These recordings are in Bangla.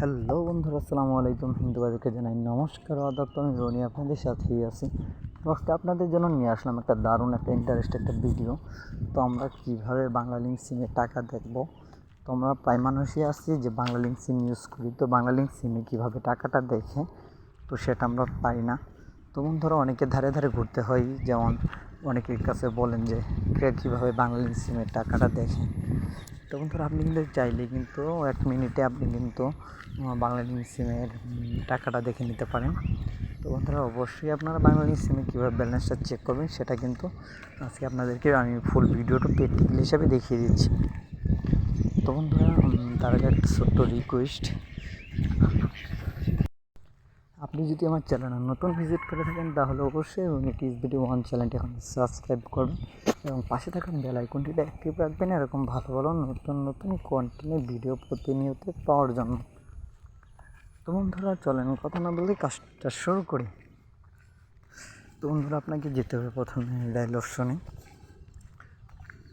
হ্যালো বন্ধুরা, আসসালামু আলাইকুম। হিন্দুবাদীকে জানাই নমস্কার, আদাব। তো আমি রনি আপনাদের সাথেই আছি। তো আজকে আপনাদের জন্য নিয়ে আসলাম একটা দারুণ একটা ইন্টারেস্ট একটা ভিডিও। তো আমরা কীভাবে বাংলা লিঙ্ক সিমে টাকা দেখব। তো আমরা প্রায় মানুষই আছি যে বাংলা লিঙ্ক সিম ইউজ করি। তো বাংলা লিঙ্ক সিমে কীভাবে টাকাটা দেখে, তো সেটা আমরা পাই না। তো বন্ধুরা, অনেকে ধারে ধারে ঘুরতে হয়, যেমন অনেকের কাছে বলেন যে কীভাবে বাংলা লিঙ্ক সিমের টাকাটা দেখে। তো বন্ধুরা, আপনি কিন্তু চাইলে কিন্তু 1 মিনিটে আপনি কিন্তু বাংলা লিঙ্ক সিমের টাকাটা দেখে নিতে পারেন। তো বন্ধুরা, অবশ্যই আপনারা বাংলা লিঙ্ক সিমে কীভাবে ব্যালেন্সটা চেক করবেন সেটা কিন্তু আজকে আপনাদেরকে আমি ফুল ভিডিওটা প্র্যাকটিক্যাল হিসাবে দেখিয়ে দিচ্ছি। তো বন্ধুরা, তার আগে একটা ছোট্ট রিকোয়েস্ট, আপনি যদি আমার চ্যানেলে নতুন ভিজিট করে থাকেন তাহলে অবশ্যই ইউনিটিজ ভিডিও 1 চ্যানেলটি এখন সাবস্ক্রাইব করবেন এবং পাশে থাকা বেল আইকনটিতে অ্যাক্টিভ রাখবেন এরকম ভালো ভালো নতুন নতুন কন্টেন্ট ভিডিও প্রতিনিয়ত পাওয়ার জন্য। তো বন্ধুরা, চলেন কথা না বলে কাজটা শুরু করি। তো বন্ধুরা, আপনাকে যেতে হবে প্রথমে ডায়াল অপশনে।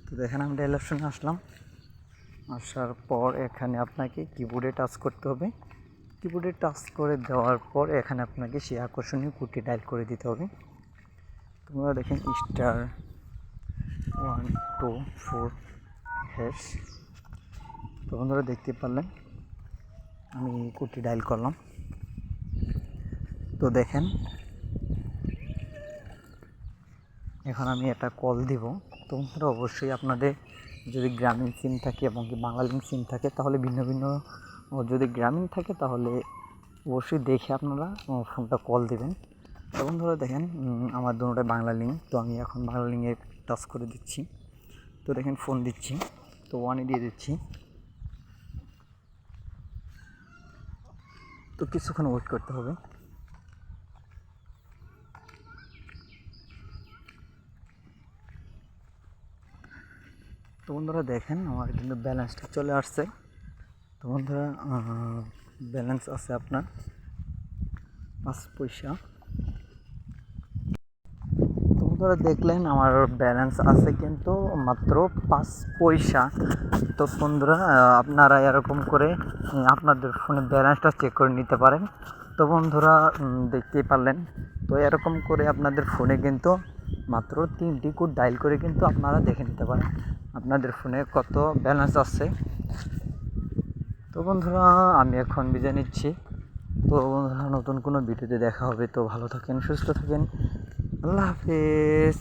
তো দেখেন আমি ডায়াল অপশনে আসলাম। আসার পর এখানে আপনাকে কিবোর্ডে টাচ করতে হবে। কিবোর্ডে টাচ করে দেওয়ার পর এখানে আপনাকে সেই আকর্ষণীয় কোডটি ডায়াল করে দিতে হবে। তোমরা দেখেন *124#। তো বন্ধুরা, দেখতে পারলেন আমি কোডটি ডায়াল করলাম। তো দেখেন এখন আমি একটা কল দিব। তো বন্ধুরা, অবশ্যই আপনাদের যদি গ্রামীণ সিম থাকে এবং কি বাংলা লিঙ্ক সিম থাকে তাহলে ভিন্ন ভিন্ন, যদি গ্রামীণ থাকে তাহলে অবশ্যই দেখে আপনারা ফোনটা কল দেবেন। তো বন্ধুরা দেখেন আমার দুটোটাই বাংলা লিঙ্ক। তো আমি এখন বাংলা লিঙ্কে টাচ করে দিচ্ছি। তো দেখেন ফোন দিচ্ছি, তো 1 দিয়ে দিচ্ছি। তো কিছুক্ষণ ওয়েট করতে হবে। তো বন্ধুরা দেখেন আমার কিন্তু ব্যালেন্সটা চলে আসছে। তো বন্ধুরা, ব্যালেন্স আছে আপনার 5 পয়সা। তো বন্ধুরা দেখলেন আমার ব্যালেন্স আছে কিন্তু মাত্র 5 পয়সা। তো বন্ধুরা, আপনারা এরকম করে আপনাদের ফোনে ব্যালেন্সটা চেক করে নিতে পারেন। তো বন্ধুরা, দেখতেই পারলেন। তো এরকম করে আপনাদের ফোনে কিন্তু মাত্র 3টি কোড ডায়াল করে কিন্তু আপনারা দেখে নিতে পারেন আপনাদের ফোনে কত ব্যালেন্স আছে। তো বন্ধুরা, আমি এখন বিদায় নিচ্ছি। তো বন্ধুরা, নতুন কোনো ভিডিওতে দেখা হবে। তো ভালো থাকেন, সুস্থ থাকেন, আল্লাহ হাফেজ।